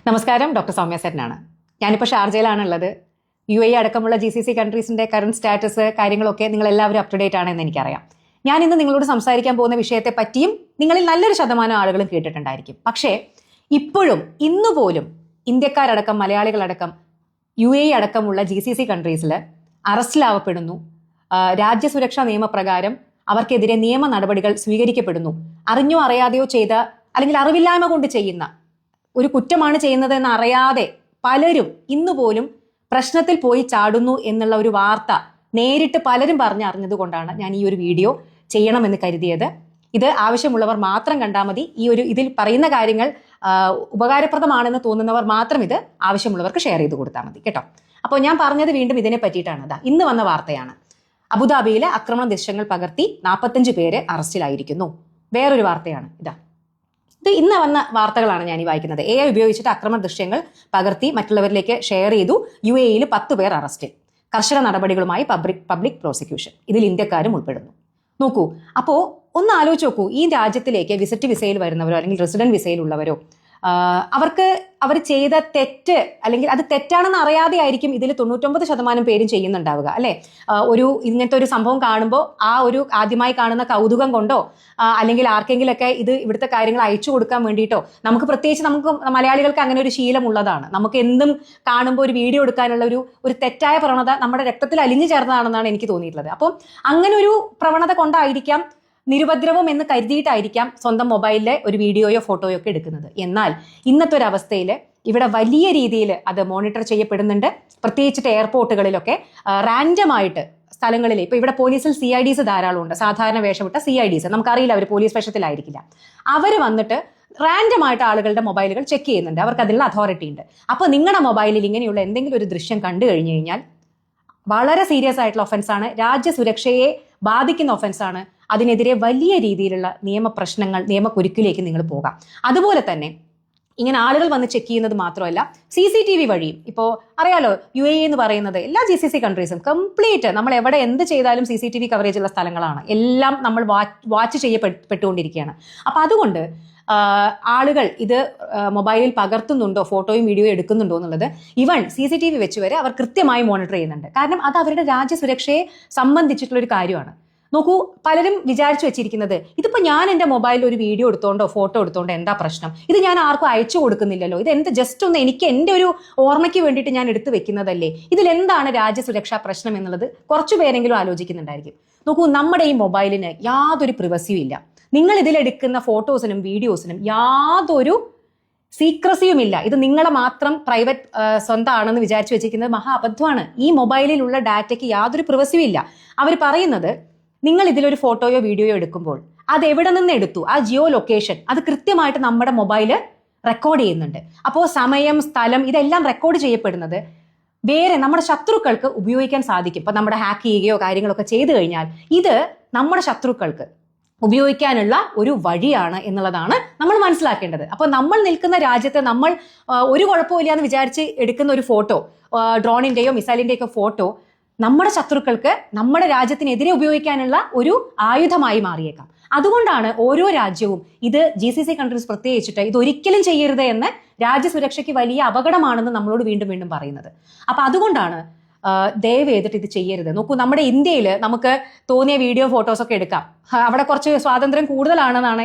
നമസ്കാരം, ഡോക്ടർ സൗമ്യ സെന്നാണ്. ഞാനിപ്പോൾ ഷാർജയിലാണുള്ളത്. അടക്കമുള്ള GCC കൺട്രീസിന്റെ കറന്റ് സ്റ്റാറ്റസ് കാര്യങ്ങളൊക്കെ നിങ്ങൾ എല്ലാവരും അപ് ടു ഡേറ്റ് ആണെന്ന് എനിക്കറിയാം. ഞാൻ ഇന്ന് നിങ്ങളോട് സംസാരിക്കാൻ പോകുന്ന വിഷയത്തെ പറ്റിയും നിങ്ങളിൽ നല്ലൊരു ശതമാനം ആളുകളും കേട്ടിട്ടുണ്ടായിരിക്കും. പക്ഷേ ഇപ്പോഴും ഇന്നുപോലും ഇന്ത്യക്കാരടക്കം മലയാളികളടക്കം അടക്കമുള്ള GCC കൺട്രീസിൽ അറസ്റ്റിലാവപ്പെടുന്നു. രാജ്യസുരക്ഷാ നിയമപ്രകാരം അവർക്കെതിരെ നിയമ നടപടികൾ സ്വീകരിക്കപ്പെടുന്നു. അറിഞ്ഞോ അറിയാതെയോ ചെയ്ത അല്ലെങ്കിൽ അറിവില്ലായ്മ കൊണ്ട് ചെയ്യുന്ന ഒരു കുറ്റമാണ് ചെയ്യുന്നത് എന്ന് അറിയാതെ പലരും ഇന്നുപോലും പ്രശ്നത്തിൽ പോയി ചാടുന്നു എന്നുള്ള ഒരു വാർത്ത നേരിട്ട് പലരും പറഞ്ഞറിഞ്ഞത് കൊണ്ടാണ് ഞാൻ ഈ ഒരു വീഡിയോ ചെയ്യണമെന്ന് കരുതിയത്. ഇത് ആവശ്യമുള്ളവർ മാത്രം കണ്ടാൽ മതി. ഇതിൽ പറയുന്ന കാര്യങ്ങൾ ഉപകാരപ്രദമാണെന്ന് തോന്നുന്നവർ മാത്രം ഇത് ആവശ്യമുള്ളവർക്ക് ഷെയർ ചെയ്ത് കൊടുത്താൽ മതി കേട്ടോ. അപ്പോൾ ഞാൻ പറഞ്ഞത് വീണ്ടും ഇതിനെ പറ്റിയിട്ടാണ്. ഇന്ന് വന്ന വാർത്തയാണ്. അബുദാബിയിലെ ആക്രമണ ദൃശ്യങ്ങൾ പകർത്തി 45 പേര് അറസ്റ്റിലായിരിക്കുന്നു. വേറൊരു വാർത്തയാണ് ഇത് ഇന്ന് വന്ന വാർത്തകളാണ് ഞാൻ ഈ വായിക്കുന്നത്. AI ഉപയോഗിച്ചിട്ട് ആക്രമണ ദൃശ്യങ്ങൾ പകർത്തി മറ്റുള്ളവരിലേക്ക് ഷെയർ ചെയ്തു. UAEയിൽ 10 പേർ അറസ്റ്റിൽ. കർശന നടപടികളുമായി പബ്ലിക് പ്രോസിക്യൂഷൻ. ഇതിൽ ഇന്ത്യക്കാരും ഉൾപ്പെടുന്നു. നോക്കൂ, അപ്പോൾ ഒന്ന് ആലോചിച്ച് നോക്കൂ, ഈ രാജ്യത്തിലേക്ക് വിസിറ്റ് വിസയിൽ വരുന്നവരോ അല്ലെങ്കിൽ റെസിഡന്റ് വിസയിൽ ഉള്ളവരോ അവർ ചെയ്ത തെറ്റ് അല്ലെങ്കിൽ അത് തെറ്റാണെന്ന് അറിയാതെ ആയിരിക്കും ഇതിൽ 99% പേരും ചെയ്യുന്നുണ്ടാവുക അല്ലെ. ഇങ്ങനത്തെ ഒരു സംഭവം കാണുമ്പോൾ ആദ്യമായി കാണുന്ന കൗതുകം കൊണ്ടോ അല്ലെങ്കിൽ ആർക്കെങ്കിലൊക്കെ ഇവിടുത്തെ കാര്യങ്ങൾ അയച്ചു കൊടുക്കാൻ വേണ്ടിയിട്ടോ നമുക്ക് മലയാളികൾക്ക് അങ്ങനെ ഒരു ശീലമുള്ളതാണ്. നമുക്ക് എന്തും കാണുമ്പോൾ ഒരു വീഡിയോ എടുക്കാനുള്ള ഒരു തെറ്റായ പ്രവണത നമ്മുടെ രക്തത്തിൽ അലിഞ്ഞു ചേർന്നതാണെന്നാണ് എനിക്ക് തോന്നിയിട്ടുള്ളത്. അപ്പം അങ്ങനെ ഒരു പ്രവണത കൊണ്ടായിരിക്കാം, നിരുപദ്രവം എന്ന് കരുതിയിട്ടായിരിക്കാം സ്വന്തം മൊബൈലിലെ ഒരു വീഡിയോയോ ഫോട്ടോയോ ഒക്കെ എടുക്കുന്നത്. എന്നാൽ ഇന്നത്തെ ഒരു അവസ്ഥയിൽ ഇവിടെ വലിയ രീതിയിൽ അത് മോണിറ്റർ ചെയ്യപ്പെടുന്നുണ്ട്. പ്രത്യേകിച്ചിട്ട് എയർപോർട്ടുകളിലൊക്കെ റാൻഡമായിട്ട് സ്ഥലങ്ങളിൽ ഇപ്പൊ ഇവിടെ പോലീസിൽ CIDs ധാരാളം ഉണ്ട്. സാധാരണ വേഷമിട്ട CIDs, നമുക്കറിയില്ല, അവർ പോലീസ് വേഷത്തിലായിരിക്കില്ല. അവർ വന്നിട്ട് റാൻഡമായിട്ട് ആളുകളുടെ മൊബൈലുകൾ ചെക്ക് ചെയ്യുന്നുണ്ട്. അവർക്ക് അതിനുള്ള അതോറിറ്റി ഉണ്ട്. അപ്പോൾ നിങ്ങളുടെ മൊബൈലിൽ ഇങ്ങനെയുള്ള എന്തെങ്കിലും ഒരു ദൃശ്യം കണ്ടു കഴിഞ്ഞു കഴിഞ്ഞാൽ വളരെ സീരിയസ് ആയിട്ടുള്ള ഒഫൻസാണ്, രാജ്യസുരക്ഷയെ ബാധിക്കുന്ന ഒഫൻസാണ്. അതിനെതിരെ വലിയ രീതിയിലുള്ള നിയമപ്രശ്നങ്ങൾ, നിയമക്കുരുക്കിലേക്ക് നിങ്ങൾ പോകാം. അതുപോലെ തന്നെ ഇങ്ങനെ ആളുകൾ വന്ന് ചെക്ക് ചെയ്യുന്നത് മാത്രമല്ല, CCTV വഴിയും. ഇപ്പോൾ അറിയാലോ, UAE എന്ന് പറയുന്നത് എല്ലാ GCC കൺട്രീസും കംപ്ലീറ്റ് നമ്മൾ എവിടെ എന്ത് ചെയ്താലും CCTV കവറേജ് ഉള്ള സ്ഥലങ്ങളാണ്. എല്ലാം നമ്മൾ വാച്ച് ചെയ്യപ്പെട്ടുകൊണ്ടിരിക്കുകയാണ്. അപ്പം അതുകൊണ്ട് ആളുകൾ ഇത് മൊബൈലിൽ പകർത്തുന്നുണ്ടോ, ഫോട്ടോയും വീഡിയോയും എടുക്കുന്നുണ്ടോ എന്നുള്ളത് ഈവൻ CCTV വെച്ച് വരെ അവർ കൃത്യമായി മോണിറ്റർ ചെയ്യുന്നുണ്ട്. കാരണം അത് അവരുടെ രാജ്യസുരക്ഷയെ സംബന്ധിച്ചിട്ടുള്ള ഒരു കാര്യമാണ്. നോക്കൂ, പലരും വിചാരിച്ചു വെച്ചിരിക്കുന്നത് ഇതിപ്പോൾ ഞാൻ എൻ്റെ മൊബൈലിൽ ഒരു വീഡിയോ എടുത്തോണ്ടോ ഫോട്ടോ എടുത്തോണ്ടോ എന്താ പ്രശ്നം, ഇത് ഞാൻ ആർക്കും അയച്ചു കൊടുക്കുന്നില്ലല്ലോ, ഇത് എന്ത് ജസ്റ്റ് ഒന്ന് എനിക്ക് എൻ്റെ ഒരു ഓർമ്മയ്ക്ക് വേണ്ടിയിട്ട് ഞാൻ എടുത്തു വെക്കുന്നതല്ലേ, ഇതിലെന്താണ് രാജ്യസുരക്ഷാ പ്രശ്നം എന്നുള്ളത് കുറച്ചു പേരെങ്കിലും ആലോചിക്കുന്നുണ്ടായിരിക്കും. നോക്കൂ, നമ്മുടെ ഈ മൊബൈലിന് യാതൊരു പ്രിവസിയും ഇല്ല. നിങ്ങൾ ഇതിലെടുക്കുന്ന ഫോട്ടോസിനും വീഡിയോസിനും യാതൊരു സീക്രസിയുമില്ല. ഇത് നിങ്ങളെ മാത്രം പ്രൈവറ്റ് സ്വന്തമാണെന്ന് വിചാരിച്ചു വെച്ചിരിക്കുന്നത് മഹാ അബദ്ധമാണ്. ഈ മൊബൈലിലുള്ള ഡാറ്റയ്ക്ക് യാതൊരു പ്രിവസിയും ഇല്ല. അവർ പറയുന്നത്, നിങ്ങൾ ഇതിലൊരു ഫോട്ടോയോ വീഡിയോയോ എടുക്കുമ്പോൾ അത് എവിടെ നിന്ന് എടുത്തു, ആ ജിയോ ലൊക്കേഷൻ അത് കൃത്യമായിട്ട് നമ്മുടെ മൊബൈല് റെക്കോർഡ് ചെയ്യുന്നുണ്ട്. അപ്പോൾ സമയം, സ്ഥലം ഇതെല്ലാം റെക്കോർഡ് ചെയ്യപ്പെടുന്നത് വേറെ നമ്മുടെ ശത്രുക്കൾക്ക് ഉപയോഗിക്കാൻ സാധിക്കും. ഇപ്പൊ നമ്മുടെ ഹാക്ക് ചെയ്യുകയോ കാര്യങ്ങളൊക്കെ ചെയ്തു കഴിഞ്ഞാൽ ഇത് നമ്മുടെ ശത്രുക്കൾക്ക് ഉപയോഗിക്കാനുള്ള ഒരു വഴിയാണ് എന്നുള്ളതാണ് നമ്മൾ മനസ്സിലാക്കേണ്ടത്. അപ്പോൾ നമ്മൾ നിൽക്കുന്ന രാജ്യത്ത് നമ്മൾ ഒരു കുഴപ്പമില്ല എന്ന് വിചാരിച്ച് എടുക്കുന്ന ഒരു ഫോട്ടോ, ഡ്രോണിന്റെയോ മിസൈലിന്റെയോ ഫോട്ടോ നമ്മുടെ ശത്രുക്കൾക്ക് നമ്മുടെ രാജ്യത്തിനെതിരെ ഉപയോഗിക്കാനുള്ള ഒരു ആയുധമായി മാറിയേക്കാം. അതുകൊണ്ടാണ് ഓരോ രാജ്യവും ഇത് GCC കൺട്രീസ് പ്രത്യേകിച്ചിട്ട് ഇത് ഒരിക്കലും ചെയ്യരുത് എന്ന് രാജ്യസുരക്ഷയ്ക്ക് വലിയ അപകടമാണെന്ന് നമ്മളോട് വീണ്ടും വീണ്ടും പറയുന്നത്. അപ്പൊ അതുകൊണ്ടാണ് ദയവ് ചെയ്തിട്ട് ഇത് ചെയ്യരുത്. നോക്കൂ, നമ്മുടെ ഇന്ത്യയിൽ നമുക്ക് തോന്നിയ വീഡിയോ ഫോട്ടോസൊക്കെ എടുക്കാം. അവിടെ കുറച്ച് സ്വാതന്ത്ര്യം കൂടുതലാണെന്നാണ്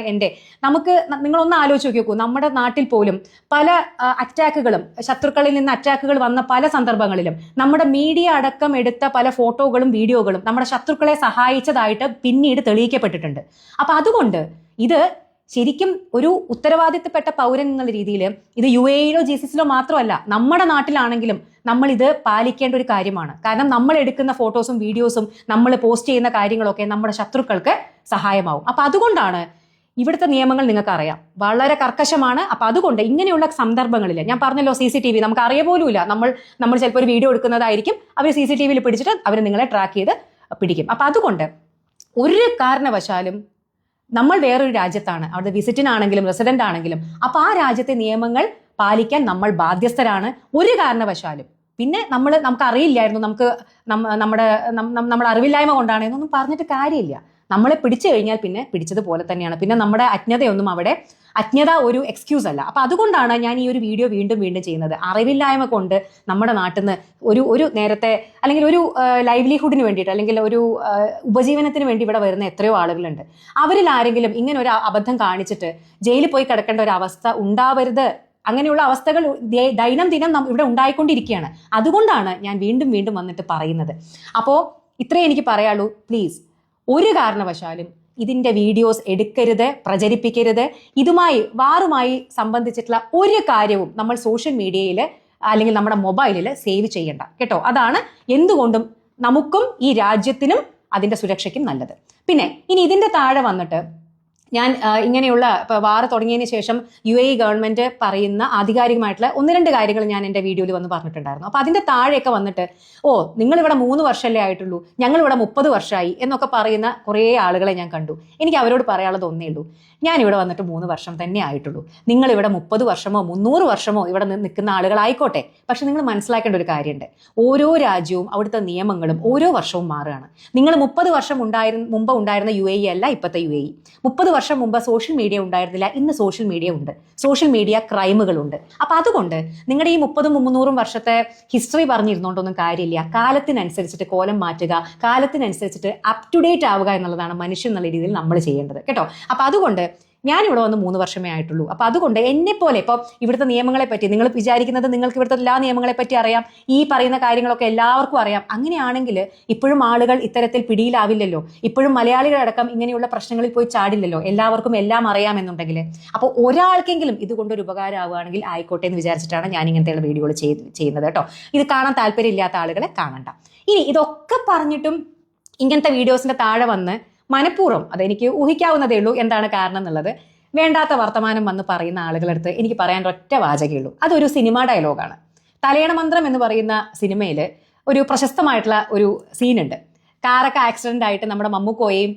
നിങ്ങളൊന്ന് ആലോചിച്ച് നോക്കൂ. നമ്മുടെ നാട്ടിൽ പോലും പല അറ്റാക്കുകളും, ശത്രുക്കളിൽ നിന്ന് അറ്റാക്കുകൾ വന്ന പല സന്ദർഭങ്ങളിലും നമ്മുടെ മീഡിയ അടക്കം എടുത്ത പല ഫോട്ടോകളും വീഡിയോകളും നമ്മുടെ ശത്രുക്കളെ സഹായിച്ചതായിട്ട് പിന്നീട് തെളിയിക്കപ്പെട്ടിട്ടുണ്ട്. അപ്പൊ അതുകൊണ്ട് ഇത് ശരിക്കും ഒരു ഉത്തരവാദിത്തപ്പെട്ട പൗരൻ എന്നുള്ള രീതിയിൽ ഇത് UAEയിലോ GCCയിലോ മാത്രമല്ല, നമ്മുടെ നാട്ടിലാണെങ്കിലും നമ്മൾ ഇത് പാലിക്കേണ്ട ഒരു കാര്യമാണ്. കാരണം നമ്മൾ എടുക്കുന്ന ഫോട്ടോസും വീഡിയോസും നമ്മൾ പോസ്റ്റ് ചെയ്യുന്ന കാര്യങ്ങളൊക്കെ നമ്മുടെ ശത്രുക്കൾക്ക് സഹായമാവും. അപ്പൊ അതുകൊണ്ടാണ് ഇവിടുത്തെ നിയമങ്ങൾ നിങ്ങൾക്കറിയാം, വളരെ കർക്കശമാണ്. അപ്പൊ അതുകൊണ്ട് ഇങ്ങനെയുള്ള സന്ദർഭങ്ങളിൽ ഞാൻ പറഞ്ഞല്ലോ, CCTV നമുക്ക് അറിയ പോലുമില്ല. നമ്മൾ ചിലപ്പോൾ ഒരു വീഡിയോ എടുക്കുന്നതായിരിക്കും, അവർ CCTVയിൽ പിടിച്ചിട്ട് അവർ നിങ്ങളെ ട്രാക്ക് ചെയ്ത് പിടിക്കും. അപ്പൊ അതുകൊണ്ട് ഒരു കാരണവശാലും നമ്മൾ വേറൊരു രാജ്യത്താണ്, അവിടെ വിസിറ്റിനാണെങ്കിലും റെസിഡന്റ് ആണെങ്കിലും, അപ്പൊ ആ രാജ്യത്തെ നിയമങ്ങൾ പാലിക്കാൻ നമ്മൾ ബാധ്യസ്ഥരാണ്. ഒരു കാരണവശാലും പിന്നെ നമുക്ക് അറിയില്ലായിരുന്നു, നമ്മൾ അറിവില്ലായ്മ കൊണ്ടാണ് എന്നൊന്നും പറഞ്ഞിട്ട് കാര്യമില്ല. നമ്മളെ പിടിച്ചു കഴിഞ്ഞാൽ പിന്നെ പിടിച്ചതുപോലെ തന്നെയാണ്. പിന്നെ നമ്മുടെ അജ്ഞതയൊന്നും അവിടെ അജ്ഞത ഒരു എക്സ്ക്യൂസ് അല്ല. അപ്പൊ അതുകൊണ്ടാണ് ഞാൻ ഈ ഒരു വീഡിയോ വീണ്ടും വീണ്ടും ചെയ്യുന്നത്. അറിവില്ലായ്മ കൊണ്ട് നമ്മുടെ നാട്ടിൽ നിന്ന് ഒരു നേരത്തെ അല്ലെങ്കിൽ ഒരു ലൈവ്ലിഹുഡിന് വേണ്ടിയിട്ട് അല്ലെങ്കിൽ ഒരു ഉപജീവനത്തിന് വേണ്ടി ഇവിടെ വരുന്ന എത്രയോ ആളുകളുണ്ട്. അവരിൽ ആരെങ്കിലും ഇങ്ങനെ ഒരു അബദ്ധം കാണിച്ചിട്ട് ജയിലിൽ പോയി കിടക്കേണ്ട ഒരു അവസ്ഥ ഉണ്ടാവരുത്. അങ്ങനെയുള്ള അവസ്ഥകൾ ദൈനംദിനം ഇവിടെ ഉണ്ടായിക്കൊണ്ടിരിക്കുകയാണ്. അതുകൊണ്ടാണ് ഞാൻ വീണ്ടും വീണ്ടും വന്നിട്ട് പറയുന്നത്. അപ്പോൾ ഇത്രേ എനിക്ക് പറയാനുള്ളൂ. പ്ലീസ് ഒരു കാരണവശാലും ഇതിൻ്റെ വീഡിയോസ് എടുക്കരുത്, പ്രചരിപ്പിക്കരുത്. വാറുമായി സംബന്ധിച്ചിട്ടുള്ള ഒരു കാര്യവും നമ്മൾ സോഷ്യൽ മീഡിയയിൽ അല്ലെങ്കിൽ നമ്മുടെ മൊബൈലിൽ സേവ് ചെയ്യണ്ട കേട്ടോ. അതാണ് എന്തുകൊണ്ടും നമുക്കും ഈ രാജ്യത്തിനും അതിൻ്റെ സുരക്ഷയ്ക്കും നല്ലത്. പിന്നെ ഇനി ഇതിൻ്റെ താഴെ വന്നിട്ട് ഞാൻ ഇങ്ങനെയുള്ള ഇപ്പോൾ വാർ തുടങ്ങിയതിന് ശേഷം UAE ഗവൺമെന്റ് പറയുന്ന ആധികാരികമായിട്ടുള്ള 1-2 കാര്യങ്ങൾ ഞാൻ എൻ്റെ വീഡിയോയിൽ വന്ന് പറഞ്ഞിട്ടുണ്ടായിരുന്നു. അപ്പോൾ അതിൻ്റെ താഴെയൊക്കെ വന്നിട്ട് നിങ്ങളിവിടെ 3 വർഷമല്ലേ ആയിട്ടുള്ളൂ, ഞങ്ങളിവിടെ 30 വർഷമായി എന്നൊക്കെ പറയുന്ന കുറേ ആളുകളെ ഞാൻ കണ്ടു. എനിക്ക് അവരോട് പറയാനുള്ളത് ഒന്നേ ഉള്ളൂ, ഞാനിവിടെ വന്നിട്ട് 3 വർഷം തന്നെ ആയിട്ടുള്ളൂ. നിങ്ങളിവിടെ 30 വർഷമോ 300 വർഷമോ ഇവിടെ നിൽക്കുന്ന ആളുകളായിക്കോട്ടെ. പക്ഷെ നിങ്ങൾ മനസ്സിലാക്കേണ്ട ഒരു കാര്യമുണ്ട്, ഓരോ രാജ്യവും അവിടുത്തെ നിയമങ്ങളും ഓരോ വർഷവും മാറുകയാണ്. നിങ്ങൾ 30 വർഷം മുമ്പ് ഉണ്ടായിരുന്ന UAE അല്ല ഇപ്പോഴത്തെ UAE. 30 വർഷം മുമ്പ് സോഷ്യൽ മീഡിയ ഉണ്ടായിരുന്നില്ല, ഇന്ന് സോഷ്യൽ മീഡിയ ഉണ്ട്. സോഷ്യൽ മീഡിയ ക്രൈമുകളുണ്ട്. അപ്പൊ അതുകൊണ്ട് നിങ്ങളുടെ ഈ 30-300 വർഷത്തെ ഹിസ്റ്ററി പറഞ്ഞിരുന്നോണ്ടൊന്നും കാര്യമില്ല. കാലത്തിനനുസരിച്ചിട്ട് കോലം മാറ്റുക, കാലത്തിനനുസരിച്ചിട്ട് അപ് ടു ഡേറ്റ് ആവുക എന്നുള്ളതാണ് മനുഷ്യൻ എന്നുള്ള രീതിയിൽ നമ്മൾ ചെയ്യേണ്ടത് കേട്ടോ. അപ്പൊ അതുകൊണ്ട് ഞാനിവിടെ വന്ന് 3 വർഷമേ ആയിട്ടുള്ളൂ. അപ്പൊ അതുകൊണ്ട് എന്നെ പോലെ ഇപ്പൊ ഇവിടുത്തെ നിയമങ്ങളെ പറ്റി നിങ്ങൾ വിചാരിക്കുന്നത് നിങ്ങൾക്ക് ഇവിടുത്തെ എല്ലാ നിയമങ്ങളെ പറ്റി അറിയാം, ഈ പറയുന്ന കാര്യങ്ങളൊക്കെ എല്ലാവർക്കും അറിയാം. അങ്ങനെയാണെങ്കിൽ ഇപ്പോഴും ആളുകൾ ഇത്തരത്തിൽ പിടിയിലാവില്ലല്ലോ, ഇപ്പോഴും മലയാളികളടക്കം ഇങ്ങനെയുള്ള പ്രശ്നങ്ങളിൽ പോയി ചാടില്ലല്ലോ. എല്ലാവർക്കും എല്ലാം അറിയാമെന്നുണ്ടെങ്കിൽ അപ്പോൾ ഒരാൾക്കെങ്കിലും ഇതുകൊണ്ടൊരു ഉപകാരമാവുകയാണെങ്കിൽ ആയിക്കോട്ടെ എന്ന് വിചാരിച്ചിട്ടാണ് ഞാൻ ഇങ്ങനത്തെയുള്ള വീഡിയോകൾ ചെയ്യുന്നത് കേട്ടോ. ഇത് കാണാൻ താല്പര്യമില്ലാത്ത ആളുകളെ കാണണ്ട. ഇനി ഇതൊക്കെ പറഞ്ഞിട്ടും ഇങ്ങനത്തെ വീഡിയോസിന്റെ താഴെ വന്ന് മനഃപൂർവ്വം, അതെനിക്ക് ഊഹിക്കാവുന്നതേ ഉള്ളൂ എന്താണ് കാരണം എന്നുള്ളത്, വേണ്ടാത്ത വർത്തമാനം വന്ന് പറയുന്ന ആളുകളടുത്ത് എനിക്ക് പറയാൻ ഒറ്റ വാചകമേ ഉള്ളൂ. അതൊരു സിനിമ ഡയലോഗാണ്. തലയണ മന്ത്രം എന്ന് പറയുന്ന സിനിമയിൽ ഒരു പ്രശസ്തമായിട്ടുള്ള ഒരു സീനുണ്ട്. കാറൊക്കെ ആക്സിഡന്റ് ആയിട്ട് നമ്മുടെ മമ്മൂക്കോയും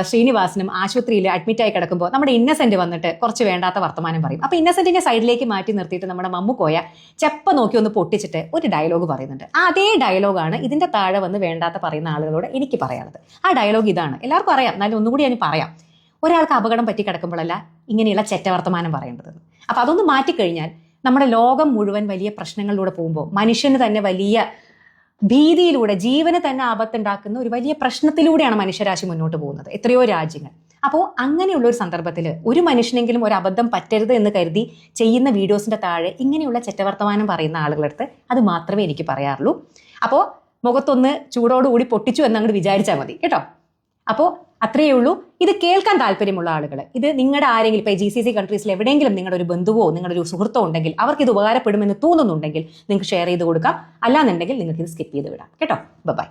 ശ്രീനിവാസനും ആശുപത്രിയിൽ അഡ്മിറ്റായി കിടക്കുമ്പോൾ നമ്മുടെ ഇന്നസെന്റ് വന്നിട്ട് കുറച്ച് വേണ്ടാത്ത വർത്തമാനം പറയും. അപ്പൊ ഇന്നസെന്റിനെ സൈഡിലേക്ക് മാറ്റി നിർത്തിയിട്ട് നമ്മുടെ മമ്മൂക്കോയ ചെപ്പ നോക്കി ഒന്ന് പൊട്ടിച്ചിട്ട് ഒരു ഡയലോഗ് പറയുന്നുണ്ട്. അതേ ഡയലോഗാണ് ഇതിന്റെ താഴെ വന്ന് വേണ്ടാത്ത പറയുന്ന ആളുകളോട് എനിക്ക് പറയാനുള്ളത്. ആ ഡയലോഗ് ഇതാണ്. എല്ലാവർക്കും അറിയാം, എന്നാലും ഒന്നുകൂടി ഞാൻ പറയാം. ഒരാൾക്ക് അപകടം പറ്റി കിടക്കുമ്പോഴല്ല ഇങ്ങനെയുള്ള ചെറ്റവർത്തമാനം പറയേണ്ടത്. അപ്പൊ അതൊന്ന് മാറ്റിക്കഴിഞ്ഞാൽ നമ്മുടെ ലോകം മുഴുവൻ വലിയ പ്രശ്നങ്ങളിലൂടെ പോകുമ്പോൾ മനുഷ്യന് തന്നെ വലിയ ഭീതിയിലൂടെ ജീവന് തന്നെ ആപത്തുണ്ടാക്കുന്ന ഒരു വലിയ പ്രശ്നത്തിലൂടെയാണ് മനുഷ്യരാശി മുന്നോട്ട് പോകുന്നത്, എത്രയോ രാജ്യങ്ങൾ. അപ്പോൾ അങ്ങനെയുള്ള ഒരു സന്ദർഭത്തിൽ ഒരു മനുഷ്യനെങ്കിലും ഒരു അബദ്ധം പറ്റരുത് എന്ന് കരുതി ചെയ്യുന്ന വീഡിയോസിന്റെ താഴെ ഇങ്ങനെയുള്ള ചെറ്റവർത്തമാനം പറയുന്ന ആളുകളടുത്ത് അത് മാത്രമേ എനിക്ക് പറയാറുള്ളൂ. അപ്പോൾ മുഖത്തൊന്ന് ചൂടോടുകൂടി പൊട്ടിച്ചു എന്നങ്ങോട്ട് വിചാരിച്ചാൽ മതി കേട്ടോ. അപ്പോൾ അത്രയേ ഉള്ളൂ. ഇത് കേൾക്കാൻ താല്പര്യമുള്ള ആളുകൾ, ഇത് നിങ്ങളുടെ ആരെങ്കിലും ഇപ്പോൾ GCC കൺട്രീസിൽ എവിടെയെങ്കിലും നിങ്ങളുടെ ഒരു ബന്ധുവോ നിങ്ങളുടെ ഒരു സുഹൃത്തോ ഉണ്ടെങ്കിൽ അവർക്ക് ഇത് ഉപകാരപ്പെടുമെന്ന് തോന്നുന്നുണ്ടെങ്കിൽ നിങ്ങൾക്ക് ഷെയർ ചെയ്ത് കൊടുക്കാം. അല്ലാന്നുണ്ടെങ്കിൽ നിങ്ങൾക്ക് ഇത് സ്കിപ്പ് ചെയ്ത് വിടാം കേട്ടോ. ബൈ.